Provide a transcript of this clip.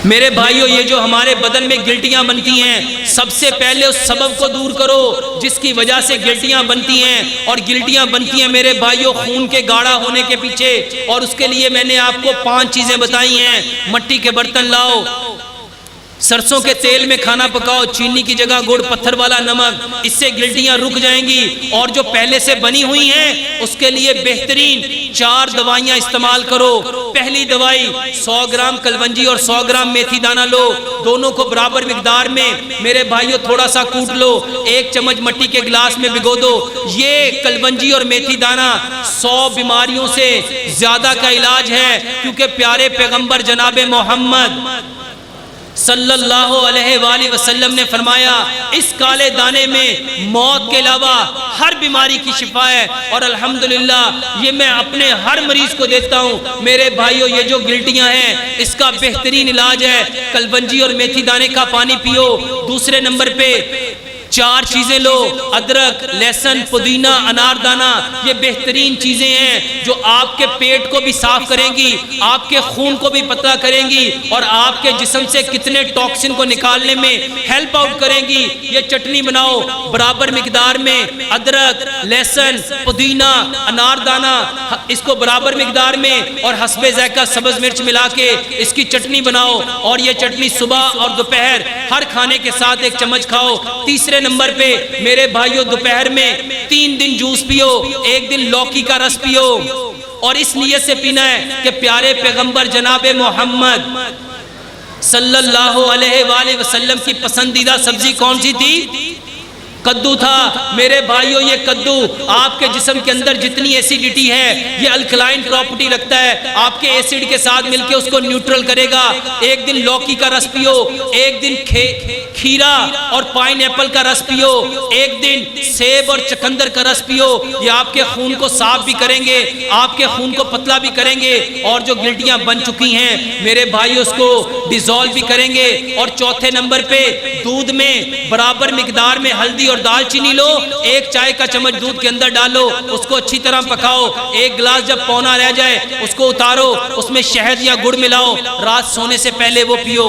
मेरे भाइयों, ये जो हमारे बदन में गिल्टियां बनती हैं, सबसे पहले उस सबब को दूर करो जिसकी वजह से गिल्टियां बनती हैं। और गिल्टियां बनती हैं मेरे भाइयों खून के गाढ़ा होने के पीछे, और उसके लिए मैंने आपको 5 चीजें बताई हैं। मिट्टी के बर्तन लाओ, सरसों के तेल में खाना पकाओ, चीनी की जगह गुड़, पत्थर वाला नमक, इससे गिल्टियां रुक जाएंगी। और जो पहले से बनी हुई हैं उसके लिए बेहतरीन 4 दवाइयां इस्तेमाल करो। पहली दवाई 100 ग्राम कलवंजी और 100 ग्राम मेथी दाना लो, दोनों को बराबर मिकदार में मेरे भाइयों थोड़ा सा कूट लो, 1 चम्मच मिट्टी के गिलास में भिगो दो। ये कलवंजी और मेथी दाना 100 बीमारियों से ज्यादा का इलाज है, क्योंकि प्यारे पैगंबर जनाबे मोहम्मद सल्लल्लाहु अलैहि वसल्लम ने फरमाया इस काले दाने में मौत के अलावा हर बीमारी की शिफा है। और अल्हम्दुलिल्लाह ये मैं अपने हर मरीज को देता हूँ। मेरे भाइयों, ये जो गिल्टियाँ हैं इसका बेहतरीन इलाज है कलवंजी और मेथी दाने का पानी पियो। दूसरे नंबर पे 4 चीजें लो, अदरक, लहसुन, पुदीना, अनारदाना, ये बेहतरीन चीजें हैं जो आपके पेट को भी साफ करेंगी, आपके खून को भी पतला करेंगी और आपके जिस्म से कितने टॉक्सिन को निकालने में हेल्प आउट करेंगी। ये चटनी बनाओ बराबर मिकदार में, अदरक, लहसुन, पुदीना, अनारदाना, इसको बराबर मिकदार में और हस्बे ज़ायका सब्ज़ मिर्च मिला के इसकी चटनी बनाओ। और ये चटनी सुबह और दोपहर हर खाने के साथ 1 चम्मच खाओ। तीसरे नंबर पे मेरे भाइयों, दोपहर में 3 दिन जूस पियो, 1 दिन लौकी का रस पियो। और इस नियत से पीना है कि प्यारे पैगंबर जनाबे मोहम्मद सल्लल्लाहु अलैहि वसल्लम की पसंदीदा सब्जी कौन सी थी? कद्दू था। मेरे भाइयों, ये कद्दू आपके जिस्म के अंदर जितनी एसिडिटी है, ये अल्कलाइन प्रॉपर्टी रखता है, आपके एसिड के साथ मिलके उसको न्यूट्रल करेगा। 1 दिन लौकी का रस पियो, 1 दिन खीरा और पाइनएप्पल का रस पियो, 1 दिन सेब और चुकंदर का रस पियो। ये आपके खून को साफ भी करेंगे, आपके खून को पतला भी करेंगे और जो गिल्टियां बन चुकी हैं मेरे भाइयों उसको डिसॉल्व भी करेंगे। और चौथे नंबर पे दूध में बराबर मिकदार में हल्दी और दालचीनी लो, 1 चाय का चम्मच दूध के अंदर डालो, उसको अच्छी तरह पकाओ। 1 गिलास जब पौना रह जाए उसको उतारो, उसमें शहद या गुड़ मिलाओ, रात सोने से पहले वो पियो।